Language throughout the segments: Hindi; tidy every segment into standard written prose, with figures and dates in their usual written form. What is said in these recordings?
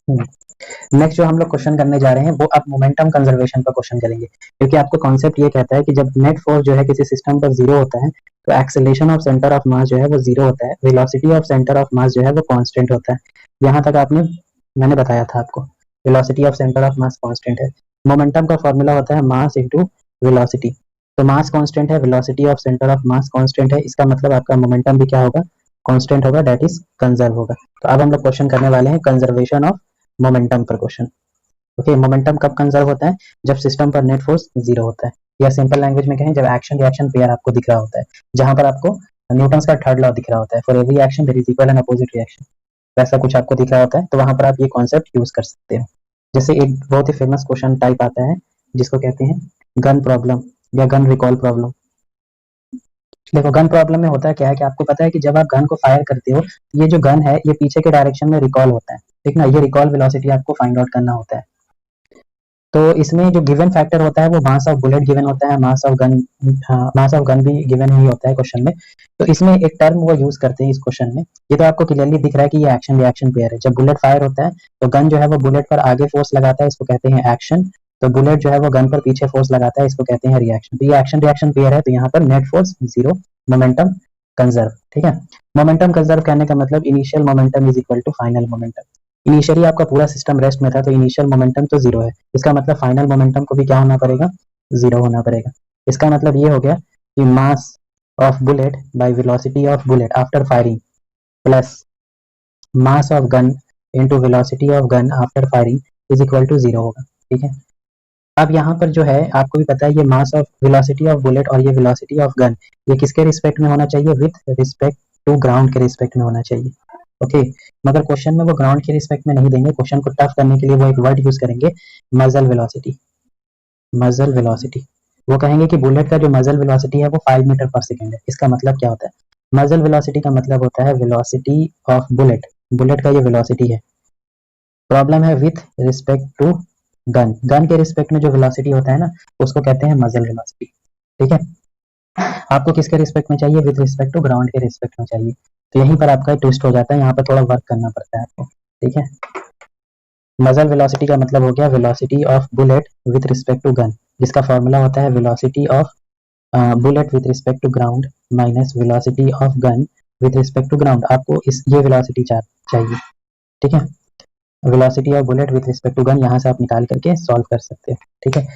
नेक्स्ट जो हम लोग क्वेश्चन करने जा रहे हैं वो अब मोमेंटम कंजर्वेशन पर क्वेश्चन करेंगे, क्योंकि आपको कॉन्सेप्ट ये कहता है कि जब नेट फोर्स जो है किसी सिस्टम पर जीरो होता है तो acceleration of centre of mass जो है वो जीरो होता है, velocity of centre of mass जो है वो कांस्टेंट होता है। यहाँ तक मैंने बताया था आपको, velocity of centre of mass constant है। मोमेंटम का फॉर्मूला होता है मास इंटू वेलोसिटी। तो मास कांस्टेंट है, velocity of centre of mass constant है, इसका मतलब आपका मोमेंटम भी क्या होगा, कांस्टेंट होगा, दैट इज कंजर्व होगा। तो अब हम लोग क्वेश्चन करने वाले हैं कंजर्वेशन ऑफ मोमेंटम पर क्वेश्चन। ओके, मोमेंटम कब कंजर्व होता है, जब सिस्टम पर नेट फोर्स जीरो होता है, या सिंपल लैंग्वेज में कहें जब एक्शन रिएक्शन पेयर आपको दिख रहा होता है, जहां पर आपको न्यूटन का थर्ड लॉ दिख रहा होता है, for every action there is equal and opposite reaction, वैसा कुछ आपको दिख रहा होता है, तो वहां पर आप ये कॉन्सेप्ट यूज कर सकते हो। जैसे एक बहुत ही फेमस क्वेश्चन टाइप आता है जिसको कहते हैं गन प्रॉब्लम या गन रिकॉल प्रॉब्लम। देखो गन प्रॉब्लम में होता है क्या है कि आपको पता है कि जब आप गन को फायर करते हो, ये जो गन है ये पीछे के डायरेक्शन में रिकॉल होता है, ठीक ना, ये रिकॉल वेलोसिटी आपको फाइंड आउट करना होता है। तो इसमें जो गिवन फैक्टर होता है वो मास ऑफ बुलेट गिवन होता है, मास ऑफ गन भी गिवन ही होता है क्वेश्चन में। तो इसमें एक टर्म वो यूज करते हैं इस क्वेश्चन में, ये तो आपको क्लियरली दिख रहा है कि ये एक्शन रिएक्शन पेयर है। जब बुलेट फायर होता है तो गन जो है वो बुलेट पर आगे फोर्स लगाता है, इसको कहते हैं एक्शन। तो बुलेट जो है वो गन पर पीछे फोर्स लगाता है, इसको कहते हैं रिएक्शन। तो ये एक्शन रिएक्शन पेयर है, तो यहाँ पर net force zero, momentum conserve, ठीक है। मोमेंटम कंजर्व कहने का मतलब initial momentum is equal to final momentum. Initially आपका पूरा सिस्टम रेस्ट में था तो इनिशियल मोमेंटम तो जीरो है, इसका मतलब फाइनल मोमेंटम को भी क्या होना पड़ेगा, जीरो होना पड़ेगा। इसका मतलब ये हो गया कि mass of bullet by velocity of bullet after firing plus mass of gun into velocity of gun after firing is equal to zero होगा, ठीक है। अब यहाँ पर जो है आपको भी पता है ये mass of velocity of bullet और ये वेलोसिटी ऑफ गन, ये किसके रिस्पेक्ट में होना चाहिए, विथ रिस्पेक्ट टू ग्राउंड के रिस्पेक्ट में होना चाहिए। ओके, मगर क्वेश्चन में वो ग्राउंड के रिस्पेक्ट में नहीं देंगे, क्वेश्चन को टफ करने के लिए वो एक वर्ड यूज करेंगे, मजल वेलोसिटी। मजल वेलोसिटी, वो कहेंगे कि बुलेट का जो मजल वेलोसिटी है वो 5 मीटर पर सेकेंड है। इसका मतलब क्या होता है, मजल वेलोसिटी का मतलब होता है वेलोसिटी ऑफ बुलेट, बुलेट का ये वेलोसिटी है। प्रॉब्लम है with respect to gun, gun के रिस्पेक्ट में जो वेलोसिटी होता है ना उसको कहते हैं मजल वेलोसिटी, ठीक है। आपको किसके रिस्पेक्ट में चाहिए, विथ रिस्पेक्ट टू ग्राउंड के रिस्पेक्ट में चाहिए। तो यहीं पर आपका ट्विस्ट हो जाता है, यहाँ पर थोड़ा वर्क करना पड़ता है आपको, ठीक है। मजल वेलोसिटी का मतलब हो गया velocity of bullet with respect to gun, जिसका फॉर्मूला होता है velocity of bullet with respect to ground minus velocity of gun with respect to ground. आपको इस ये वेलोसिटी चाहिए, ठीक है। Velocity of bullet with respect to gun यहाँ से आप निकाल करके सॉल्व कर सकते हो, ठीक है।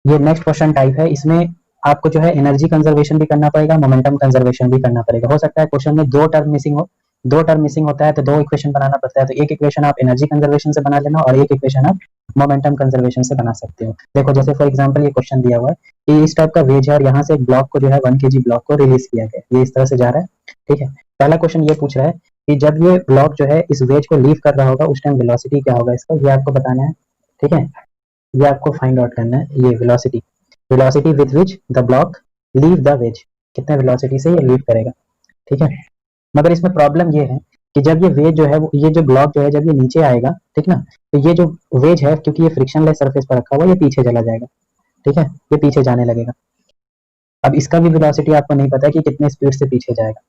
ये नेक्स्ट क्वेश्चन टाइप है, इसमें आपको जो है एनर्जी कंजर्वेशन भी करना पड़ेगा, मोमेंटम कंजर्वेशन भी करना पड़ेगा। हो सकता है क्वेश्चन में दो टर्म मिसिंग हो, दो टर्म मिसिंग होता है तो दो इक्वेशन बनाना पड़ता है, तो एक इक्वेशन आप एनर्जी कंजर्वेशन से बना लेना और एक इक्वेशन आप मोमेंटम कंजर्वेशन से बना सकते हो। देखो जैसे फॉर एग्जांपल ये क्वेश्चन दिया हुआ है कि इस टाइप का वेज है और यहाँ से एक ब्लॉक को जो है 1 kg ब्लॉक को रिलीज किया गया, ये इस तरह से जा रहा है, ठीक है। पहला क्वेश्चन ये पूछ रहा है कि जब ये ब्लॉक जो है इस वेज को लीव कर रहा होगा उस टाइम वेलोसिटी क्या होगा इसका, ये आपको बताना है, ठीक है। ये आपको फाइंड आउट करना है, ये velocity, velocity with which the block leave the ways, कितने वेलोसिटी से ये लीव करेगा, ठीक है। मगर इसमें प्रॉब्लम ये है कि जब ये वेज जो है ये जो ब्लॉक जो है जब ये नीचे आएगा, ठीक ना, तो ये जो वेज है क्योंकि ये फ्रिक्शनलेस सरफेस पर रखा हुआ ये पीछे चला जाएगा, ठीक है, ये पीछे जाने लगेगा। अब इसका भी वेलोसिटी आपको नहीं पता है कि कितने स्पीड से पीछे जाएगा।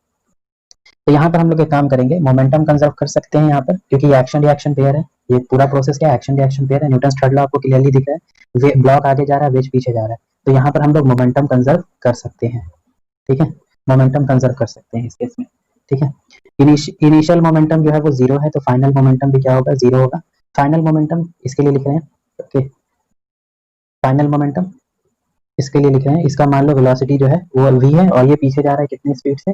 तो यहाँ पर हम लोग एक काम करेंगे, मोमेंटम कंजर्व कर सकते हैं यहाँ पर, क्योंकि ये एक्शन रिएक्शन पेयर है, ये पूरा प्रोसेस क्या है, एक्शन रिएक्शन पेयर है। न्यूटन थर्ड लॉ आपको क्लियरली दिख रहा है, ब्लॉक आगे जा रहा है, वेज पीछे जा रहा है, तो यहाँ पर हम लोग मोमेंटम कंजर्व कर सकते हैं, ठीक है। मोमेंटम कंजर्व कर सकते हैं इस केस में, ठीक है। इनिशियल मोमेंटम जो है वो जीरो है, तो फाइनल मोमेंटम भी क्या होगा, जीरो होगा। फाइनल मोमेंटम इसके लिए लिख रहे हैं, ओके, फाइनल मोमेंटम इसके लिए लिख रहे हैं, इसका मान लो वेलोसिटी जो है वो v है और ये पीछे जा रहा है कितनी स्पीड से,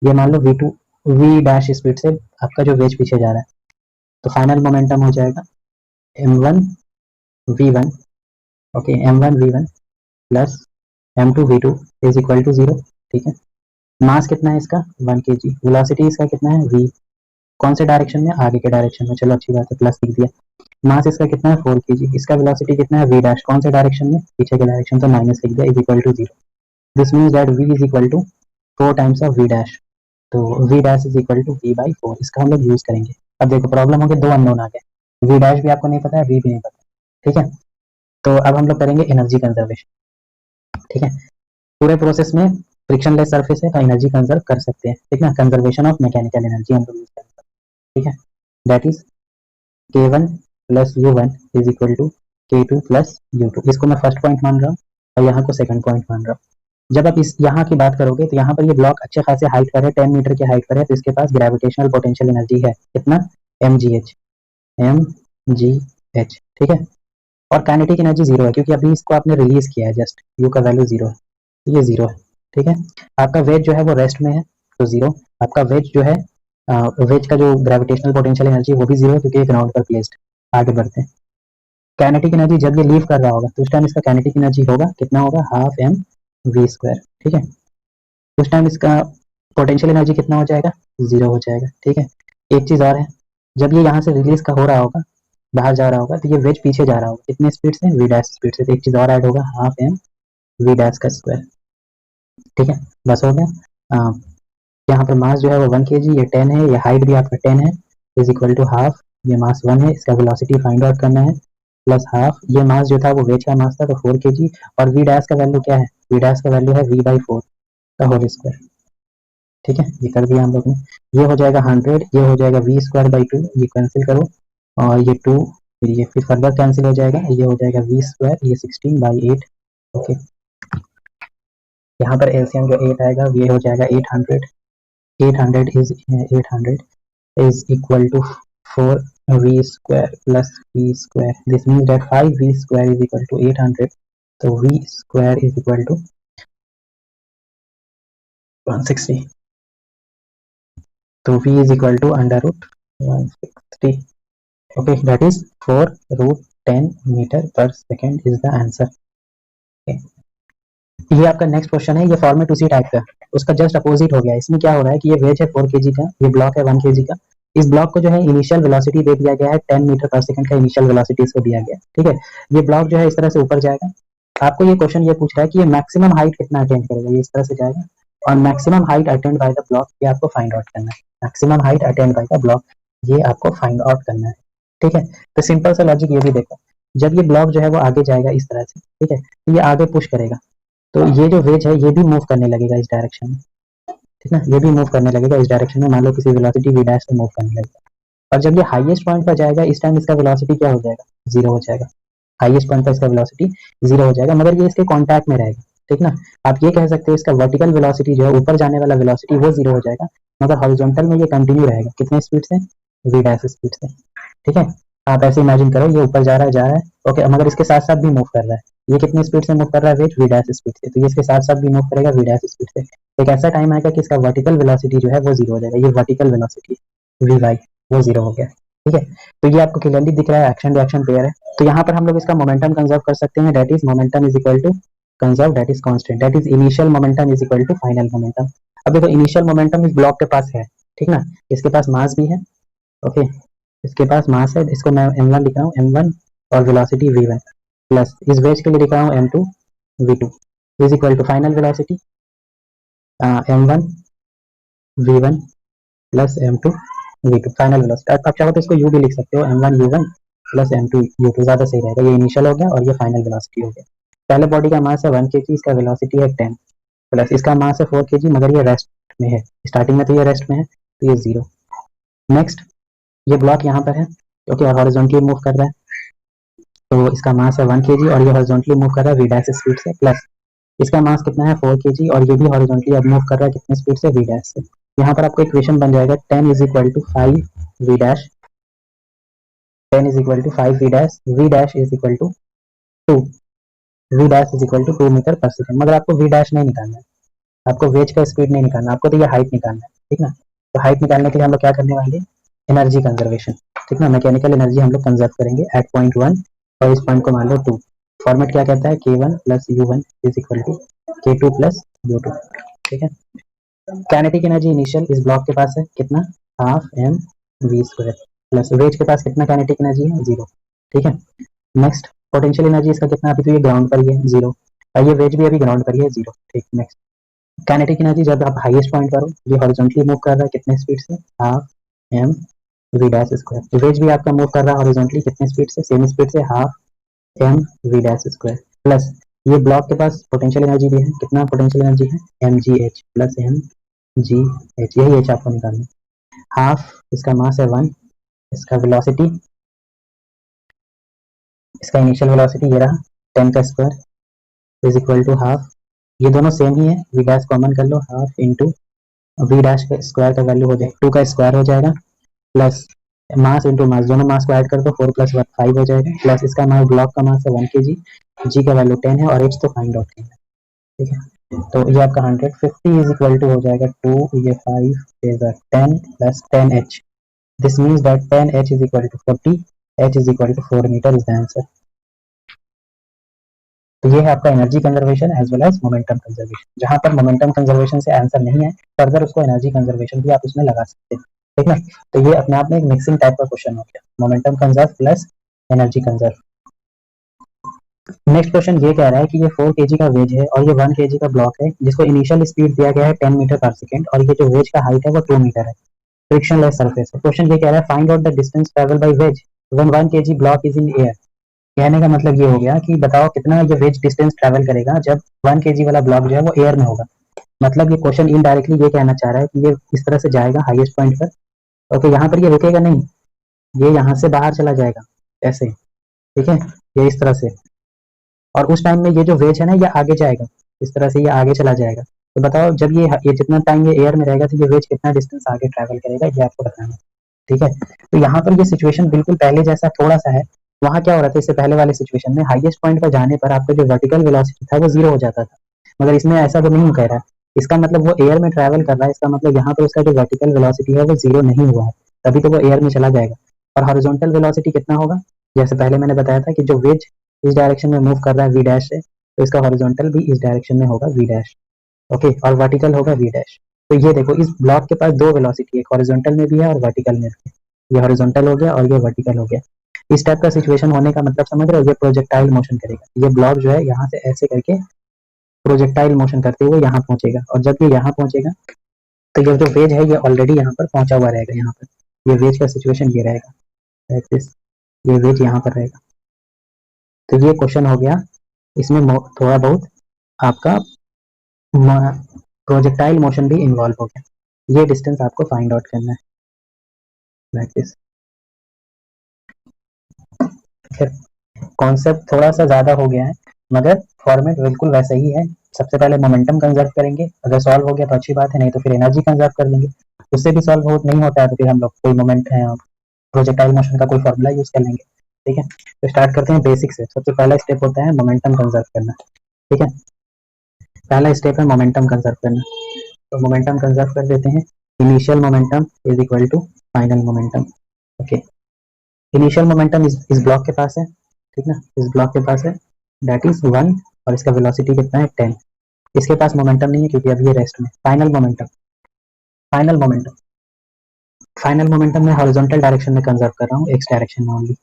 ये मान लो v2 v डैश स्पीड से आपका जो वेज पीछे जा रहा है, तो फाइनल मोमेंटम हो जाएगा m1 v1, okay, m1 v1 plus m2 v2 is equal to zero, ठीक है। मास कितना है इसका 1 kg, वेलोसिटी इसका कितना है v, कौन से डायरेक्शन में, आगे के डायरेक्शन में, चलो अच्छी बात है, प्लस लिख दिया। मास इसका कितना है 4 kg, इसका वेलोसिटी कितना है v डैश, कौन से डायरेक्शन में, पीछे के डायरेक्शन, तो माइनस लिख दिया, is equal to zero. This means that v is equal to 4 times of v dash, तो v dash is equal to v by 4, इसका हम लोग यूज करेंगे। अब देखो प्रॉब्लम हो गई, दो अननोन आ गए, v डैश भी आपको नहीं पता है, v भी नहीं पता, ठीक है। तो अब हम लोग करेंगे एनर्जी कंजर्वेशन, ठीक है। पूरे प्रोसेस में फ्रिक्शनलेस सरफेस है तो एनर्जी कंजर्व कर सकते हैं, ठीक है। कंजर्वेशन ऑफ मैकेनिकल एनर्जी हम लोग यूज करेंगे, ठीक है, that is k1 plus u1 is equal to k2 plus u2। इसको मैं फर्स्ट पॉइंट मान रहा हूँ और यहाँ को सेकंड पॉइंट मान रहा हूँ। जब आप इस यहाँ की बात करोगे तो यहाँ पर ये ब्लॉक अच्छे खासे हाइट पर है, 10 मीटर की हाइट पर है, तो इसके पास ग्रेविटेशनल पोटेंशियल एनर्जी है कितना, mgh, mgh, ठीक है। और काइनेटिक एनर्जी जीरो है क्योंकि अभी इसको आपने रिलीज किया है, जस्ट यू का वैल्यू जीरो है, तो ये जीरो है, ठीक है। आपका वेट जो है वो रेस्ट में है तो जीरो। आपका वेट जो है वेट का जो ग्रेविटेशनल पोटेंशियल एनर्जी वो भी जीरो है क्योंकि ग्राउंड पर प्लेस्ड। आगे बढ़ते हैं। काइनेटिक एनर्जी जब ये लीव कर रहा होगा तो उस टाइम इसका काइनेटिक एनर्जी होगा कितना, होगा हाफ एम वी स्क्वायर, ठीक है। उस टाइम इसका पोटेंशियल एनर्जी कितना हो जाएगा, जीरो हो जाएगा, ठीक है। एक चीज और है, जब ये यहाँ से रिलीज का हो रहा होगा, बाहर जा रहा होगा, तो ये वेज पीछे जा रहा होगा कितने स्पीड से, वी डैश स्पीड से। तो एक चीज और ऐड होगा, हाफ एम वी डैश का स्क्वायर, ठीक है। बस हो गया। यहाँ पर मास जो है वो 1 kg, ये 10 है, ये हाइट भी आपका 10 है, इज इक्वल टू हाफ, ये मास 1 है, इसका वेलोसिटी फाइंड आउट करना है, प्लस हाफ, ये मास जो था वो वेज का मास था तो 4 kg, और वी डैश का वैल्यू क्या है, वी डैश का वैल्यू है v/4 का होल स्क्वायर, ठीक है। ये कर दिया हम लोग ने। ये हो जाएगा 100, ये हो जाएगा v²/2, ये कैंसिल करो, और ये 2, फिर फर्दर कैंसिल हो जाएगा, ये हो जाएगा v², ये 16/8, ओके। यहाँ पर एलसीएम जो 8 आएगा ये हो जाएगा 800, 800 is equal to 4v square plus v square. This means that 5v square is equal to 800. So v square is equal to 160. So v is equal to under root 160. Okay, that is 4 root 10 meter per second is the answer. Okay. ये आपका नेक्स्ट क्वेश्चन है, ये फॉर्मेट उसी टाइप का, उसका जस्ट अपोजिट हो गया। इसमें क्या हो रहा है कि ये वेज है 4 kg का, ये ब्लॉक है 1 kg का। इस ब्लॉक को जो है इनिशियल वेलोसिटी दे दिया गया है 10 मीटर पर सेकंड का इनिशियल वेलोसिटी इसको दिया गया है, ठीक है। ये ब्लॉक जो है इस तरह से ऊपर जाएगा। आपको ये क्वेश्चन ये पूछ रहा है कि ये मैक्सिमम हाइट कितना अटेंड करेगा, ये इस तरह से जाएगा, और maximum height attend by the block ये आपको फाइंड आउट करना है। Maximum height attend by the block ये आपको फाइंड आउट करना है, ठीक है। तो सिंपल सा लॉजिक ये भी देखो, जब ये ब्लॉक जो है वो आगे जाएगा इस तरह से, ठीक है, तो ये आगे पुश करेगा, तो ये जो वेज है ये भी मूव करने लगेगा इस डायरेक्शन में, ठीक है, ये भी मूव करने लगेगा इस डायरेक्शन में। मान लो किसी वेलोसिटी v डैश से मूव करने लगेगा, और जब ये हाईएस्ट पॉइंट पर जाएगा इस टाइम इसका वेलोसिटी क्या हो जाएगा, जीरो हो जाएगा। हाईएस्ट पॉइंट पर इसका वेलोसिटी जीरो हो जाएगा, मगर ये इसके कांटेक्ट में रहेगा, ठीक ना। आप ये कह सकते हो इसका वर्टिकल वेलोसिटी जो है ऊपर जाने वाला वेलोसिटी वो जीरो हो जाएगा, मगर हॉरिजॉन्टल में ये कंटिन्यू रहेगा कितने स्पीड से, v डैश स्पीड से, ठीक है। आप ऐसे इमेजिन करो ये ऊपर जा रहा है, ओके, मगर इसके साथ साथ भी मूव कर रहा है। ये कितनी स्पीड से मूव कर रहा है, वेट v डैश स्पीड से, तो ये इसके साथ साथ भी मूव करेगा v डैश स्पीड से। एक ऐसा टाइम आएगा कि इसका वर्टिकल वेलोसिटी जो है वो जीरो हो जाएगा, ये वर्टिकल वेलोसिटी vy वो जीरो हो गया, ठीक है। तो ये आपको क्लियरली दिख रहा है, एक्शन रिएक्शन पेयर है। तो यहाँ पर हम लोग इसका मोमेंटम कंजर्व कर सकते हैं, that is momentum is equal to conserve, that is constant, that is initial momentum is equal to final momentum. अब देखो इनिशियल मोमेंटम इस ब्लॉक के पास है, ठीक ना, इसके पास मास भी है, ओके, इसके पास मास है, इसको मैं m1 लिख रहा हूँ, m1, और वेलोसिटी v1, प्लस इस वेज के लिए लिख रहा हूँ m2 v2 is equal to final velocity m1 v1 plus m2 v2 final velocity. आप चाहो तो इसको u भी लिख सकते हो, m1 u1 plus m2 u2 ज्यादा सही रहेगा। ये इनिशियल हो गया और ये फाइनल वेलोसिटी हो गया। पहले बॉडी का मास है 1 kg, इसका वेलोसिटी है 10, प्लस इसका मास है 4 kg, मगर ये रेस्ट में है, स्टार्टिंग में तो ये रेस्ट में है, तो ये जीरो। नेक्स्ट, ये ब्लॉक यहाँ पर है, ओके, और हॉरिजॉन्टली मूव कर रहा है, तो इसका मास है 1 kg और ये हॉरिजॉन्टली मूव कर रहा है v डैश स्पीड से, प्लस इसका मास कितना है 4 kg और ये भी हॉरिजॉन्टली अब मूव कर रहा है कितने स्पीड से, v डैश से। यहाँ पर आपको इक्वेशन बन जाएगा 10 is equal to 5 v dash, 10 is equal to 5 v dash, v dash is equal to 2, v dash is equal to 2 metre per second. मगर आपको v डैश नहीं निकालना है, आपको वेज का स्पीड नहीं निकालना, आपको तो ये हाइट निकालना है, ठीक ना। तो हाइट निकालने के लिए हम लोग क्या करने वाले, एनर्जी कंजर्वेशन, ठीक ना। मैकेनिकल एनर्जी हम लोग कंजर्व करेंगे एट पॉइंट 1, और इस पॉइंट को मान लो 2। फॉर्मेट क्या कहता है, k1 plus u1 is equal to k2 plus u2, ठीक है। काइनेटिक एनर्जी इनिशियल इस ब्लॉक के पास है कितना, half M V square, plus wedge के पास कितना काइनेटिक एनर्जी है, जीरो, ठीक है। नेक्स्ट, पोटेंशियल एनर्जी इसका कितना, अभी तो ये ग्राउंड पर ही है, जीरो, और ये वेज भी अभी ग्राउंड पर ही है, जीरो, ठीक। नेक्स्ट, काइनेटिक एनर्जी जब आप हाईएस्ट पॉइंट पर हो, ये हॉरिजॉन्टली मूव कर रहा है कितने स्पीड से, half M V dash square. Wedge भी आपका मूव कर रहा है हॉरिजॉन्टली कितने स्पीड से, सेम स्पीड से, half M V dash square, plus ये ब्लॉक के पास पोटेंशियल एनर्जी भी है, कितना पोटेंशियल एनर्जी है, M G H plus M G H, यही एच आपको निकालना है। हाफ इसका मास है 1, इसका वेलोसिटी इसका इनिशियल वेलोसिटी ये रहा 10 का square is equal to half, ये दोनों सेम ही है, वी डैश कॉमन कर लो, हाफ इंटू वी डैश का स्क्वायर का वैल्यू हो जाएगा 2 का स्क्वायर हो जाएगा, प्लस मास इंटू मास, दोनों मास को ऐड कर दो 4 प्लस 1 5 हो जाएगा, प्लस इसका मास ब्लॉक का मास है 1 kg, जी का वैल्यू 10 है और एच तो फाइंड आउट करना है, ठीक है। तो ये आपका 150 इज इक्वल टू हो जाएगा 2, ये 5 is 10 plus 10h, this means that 10h is equal to 40, h is equal to 4 metre is the answer. तो ये है आपका energy conservation as well as momentum conservation. जहां पर मोमेंटम कंजर्वेशन से आंसर नहीं है, फर्दर उसको एनर्जी कंजर्वेशन भी आप उसमें लगा सकते हैं, ठीक है। तो ये अपने आप में एक मिक्सिंग टाइप का क्वेश्चन हो गया, momentum conserve plus energy conserve. Next question ये कह रहा है कि ये 4 kg का वेज है और ये 1 kg का ब्लॉक है, जिसको इनिशियल स्पीड दिया गया है 10 मीटर पर सेकेंड और ये जो वेज का हाइट है वो 2 मीटर है, फ्रिक्शनलेस सरफेस है। क्वेश्चन ये कह रहा है find out the distance travel by wedge when 1 kg block is in air. कहने का मतलब ये हो गया कि बताओ कितना ये वेज डिस्टेंस ट्रेवल करेगा जब 1 kg वाला ब्लॉक जो है वो एयर में होगा। मतलब ये क्वेश्चन इनडायरेक्टली ये कहना चाह रहा है कि ये इस तरह से जाएगा हाईएस्ट पॉइंट पर, ओके, यहाँ पर ये रुकेगा नहीं, ये यहाँ से बाहर चला जाएगा ऐसे, ठीक है, ये इस तरह से, और उस टाइम में ये जो वेज है ना ये आगे जाएगा, इस तरह से ये आगे चला जाएगा। तो बताओ जब ये जितना टाइम ये एयर में रहेगा तो ये वेज कितना डिस्टेंस आगे ट्रैवल करेगा, ये आपको बताना है, ठीक है। तो यहाँ पर ये सिचुएशन बिल्कुल पहले जैसा थोड़ा सा है, वहां क्या हो रहा था इससे पहले वाले सिचुएशन में हाईएस्ट पॉइंट पर जाने पर आपका जो वर्टिकल वेलोसिटी था वो 0 हो जाता था, मगर इसमें ऐसा तो नहीं कह रहा, इसका मतलब वो एयर में ट्रैवल कर रहा है, इसका मतलब यहाँ पर उसका जो वर्टिकल वेलोसिटी है वो 0 नहीं हुआ है, तभी तो वो एयर में चला जाएगा। और हॉरिजॉन्टल वेलोसिटी कितना होगा, जैसे पहले मैंने बताया था कि जो वेज इस डायरेक्शन में मूव कर रहा है वी डैश से, तो इसका हॉरिजॉन्टल भी इस डायरेक्शन में होगा वी डैश, ओके, और वर्टिकल होगा वी डैश। तो ये देखो इस ब्लॉक के पास दो वेलोसिटी है, हॉरिजॉन्टल में भी है और वर्टिकल में भी है, ये हॉरिजॉन्टल हो गया और ये वर्टिकल हो गया। इस टाइप का सिचुएशन होने का मतलब समझ रहे हो, ये प्रोजेक्टाइल मोशन करेगा, ये ब्लॉक जो है यहाँ से ऐसे करके प्रोजेक्टाइल मोशन करते हुए यहाँ पहुंचेगा, और जब ये यहाँ पहुंचेगा तो ये जो वेज है ये ऑलरेडी यहाँ पर पहुंचा हुआ रहेगा, यहाँ पर ये वेज का सिचुएशन ये रहेगा, लाइक दिस, ये वेज यहाँ पर रहेगा। तो ये क्वेश्चन हो गया, इसमें थोड़ा बहुत आपका प्रोजेक्टाइल मोशन भी इन्वॉल्व हो गया, ये डिस्टेंस आपको फाइंड आउट करना है, लाइक दिस। कॉन्सेप्ट थोड़ा सा ज्यादा हो गया है मगर फॉर्मेट बिल्कुल वैसा ही है। सबसे पहले मोमेंटम कंजर्व करेंगे, अगर सॉल्व हो गया तो अच्छी बात है, नहीं तो फिर एनर्जी कंजर्व कर लेंगे, उससे भी सॉल्व हो नहीं होता है तो फिर हम लोग कोई मोमेंट प्रोजेक्टाइल मोशन का कोई फॉर्मूला यूज कर लेंगे, ठीक है। तो स्टार्ट करते हैं बेसिक से। सबसे पहला स्टेप होता है मोमेंटम कंजर्व करना, ठीक है, पहला स्टेप है मोमेंटम कंजर्व करना। तो मोमेंटम कंजर्व कर देते हैं, initial momentum is equal to final momentum, okay. Initial momentum इस ब्लॉक के पास है, ठीक ना, इस ब्लॉक के पास है, दैट इज 1, और इसका वेलोसिटी कितना है 10, इसके पास मोमेंटम नहीं है क्योंकि अभी ये रेस्ट में। Final momentum, final momentum, final momentum मैं हॉरिजॉन्टल डायरेक्शन में कंजर्व कर रहा हूँ, एक्स डायरेक्शन में ओनली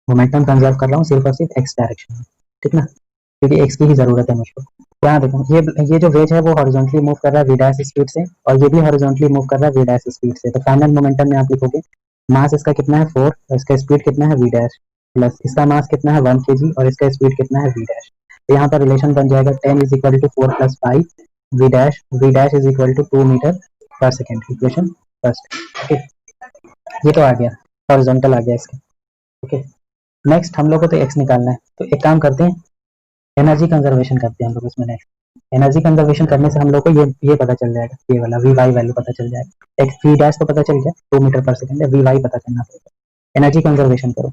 मोमेंटम कंजर्व कर रहा हूँ, सिर्फ और सिर्फ एक्स डायरेक्शन में, ठीक ना, क्योंकि एक्स की ही जरूरत है मुझको। यहाँ देखो ये जो वेज है वो हॉरिजॉन्टली मूव कर रहा है वी डैश स्पीड से, और ये भी हॉरिजॉन्टली मूव कर रहा है वी डैश स्पीड से। तो फाइनल मोमेंटम में आप लिखोगे मास इसका कितना है 4, और इसका स्पीड कितना है वी डैश, प्लस इसका मास कितना है 1 kg और इसका स्पीड कितना है वी डैश। तो यहाँ पर रिलेशन बन जाएगा 10 is equal to 4 plus 5 V dash is equal to 2 metre पर सेकेंड, इक्वेशन फर्स्ट, ओके। ये तो आ गया, हॉरिजॉन्टल आ गया इसका, ओके। नेक्स्ट हम लोग को तो एक्स निकालना है, तो एक काम करते हैं एनर्जी कंजर्वेशन करते हैं हम लोग इसमें। नेक्स्ट एनर्जी कंजर्वेशन करने से हम लोग को ये पता चल जाएगा, ये वाला वी वाई वैल्यू पता चल जाएगा, एक्स वी डैश तो पता चल गया 2 मीटर पर सेकंड है, वी वाई पता करना पड़ेगा। एनर्जी कंजर्वेशन करो,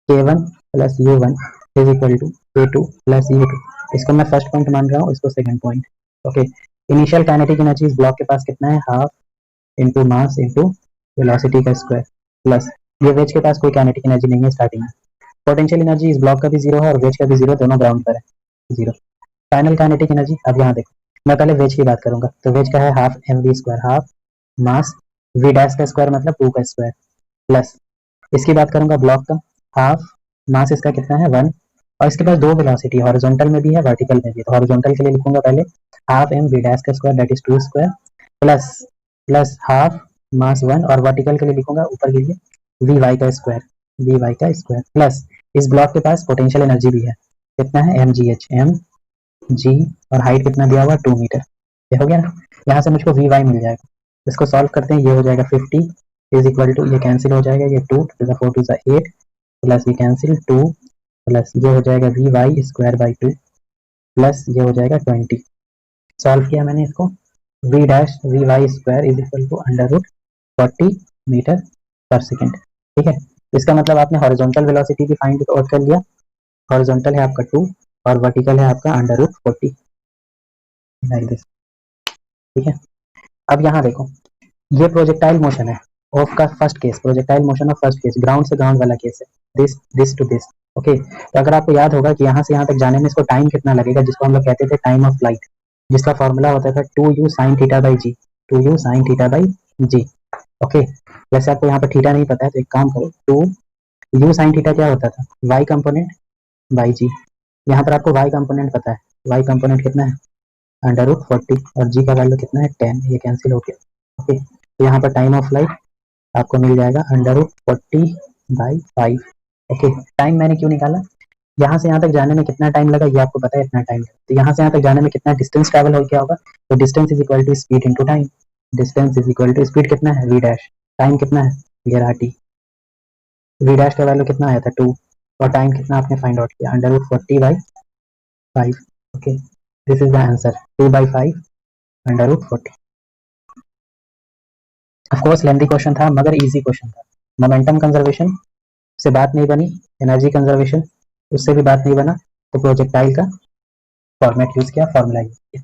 k1 plus u1 is equal to k2 plus u2, इसको मैं फर्स्ट पॉइंट मान रहा हूँ, इसको second point, okay. Initial kinetic energy इस ब्लॉक के पास कितना है, half into mass into velocity का स्क्वायर, प्लस ये वेज के पास कोई काइनेटिक एनर्जी नहीं है स्टार्टिंग में। पोटेंशियल एनर्जी इस ब्लॉक का भी 0 है और वेज का भी 0, दोनों ग्राउंड पर है 0। फाइनल काइनेटिक एनर्जी, अब यहाँ देखो मैं पहले वेज की बात करूंगा, तो वेज का है half M V square, half mass V dash का स्क्वायर मतलब 2 का स्क्वायर, प्लस इसकी बात करूंगा ब्लॉक का, हाफ मास इसका कितना है 1, और इसके पास दो वेलोसिटी हॉरिजॉन्टल में भी है वर्टिकल में भी है। तो हॉरिजॉन्टल के लिए लिखूंगा पहले हाफ एम वी डैश का square that is 2 square, plus plus half mass 1, और वर्टिकल के लिए लिखूंगा ऊपर के लिए वी वाई का स्क्वायर, वी वाई का स्क्वायर, प्लस इस ब्लॉक के पास पोटेंशियल एनर्जी भी है, कितना है M G H, M G, और हाइट कितना दिया हुआ 2 मीटर, ये हो गया ना। यहाँ से मुझको वी वाई मिल जाएगा, इसको सॉल्व करते हैं, ये हो जाएगा 50 इज इक्वल टू, ये कैंसिल हो जाएगा, ये 2 4 2 8 प्लस ये कैंसिल 2 प्लस ये हो जाएगा V Y square by 2 plus ये हो जाएगा 20। सॉल्व किया मैंने इसको, V dash V Y square is equal to under root 40 metre पर सेकेंड। ठीक है, इसका मतलब आपने हॉरिजॉन्टल वेलोसिटी भी फाइंड आउट कर लिया। हॉरिजॉन्टल है आपका 2 और वर्टिकल है आपका अंडर रूट 40 लाइक दिस। ठीक है, अब यहाँ देखो, ये प्रोजेक्टाइल मोशन है ऑफ का first case, projectile motion of first case, ground से ग्राउंड वाला केस है, दिस टू दिस। ओके, तो अगर आपको याद होगा कि यहाँ से यहाँ तक जाने में इसको टाइम कितना लगेगा, जिसको हम लोग कहते थे टाइम ऑफ फ्लाइट, जिसका फॉर्मूला होता था 2u sin theta by G, 2u sin theta by G. Okay, वैसे आपको यहाँ पर थीटा नहीं पता है तो एक काम करो, 2u sin थीटा क्या होता था, y कंपोनेंट बाई जी। यहाँ पर आपको y कंपोनेंट पता है, y कंपोनेंट कितना है अंडर रूट 40 और g का वैल्यू कितना है 10, ये कैंसिल हो गया। ओके, तो यहाँ पर टाइम ऑफ फ्लाइट आपको मिल जाएगा under root 40 by 5। Okay, time मैंने क्यों निकाला, यहाँ से यहाँ तक जाने में कितना टाइम लगा ये आपको पता है, इतना टाइम। तो यहाँ से यहाँ तक जाने में कितना डिस्टेंस ट्रैवल हो गया होगा, तो distance is equal to speed into time. Distance is equal to speed कितना है वी डैश, टाइम कितना है ये रहा टी, वी डैश का वैल्यू कितना आया था 2 और टाइम कितना आपने फाइंड आउट किया under root 40 by 5। Okay, this is the answer 2 by 5 under root 40। Of course lengthy question था मगर इजी क्वेश्चन था। मोमेंटम कंजर्वेशन से बात नहीं बनी, एनर्जी कंजर्वेशन उससे भी बात नहीं बना, तो प्रोजेक्टाइल का फॉर्मेट यूज किया, फॉर्मूला यूज किया।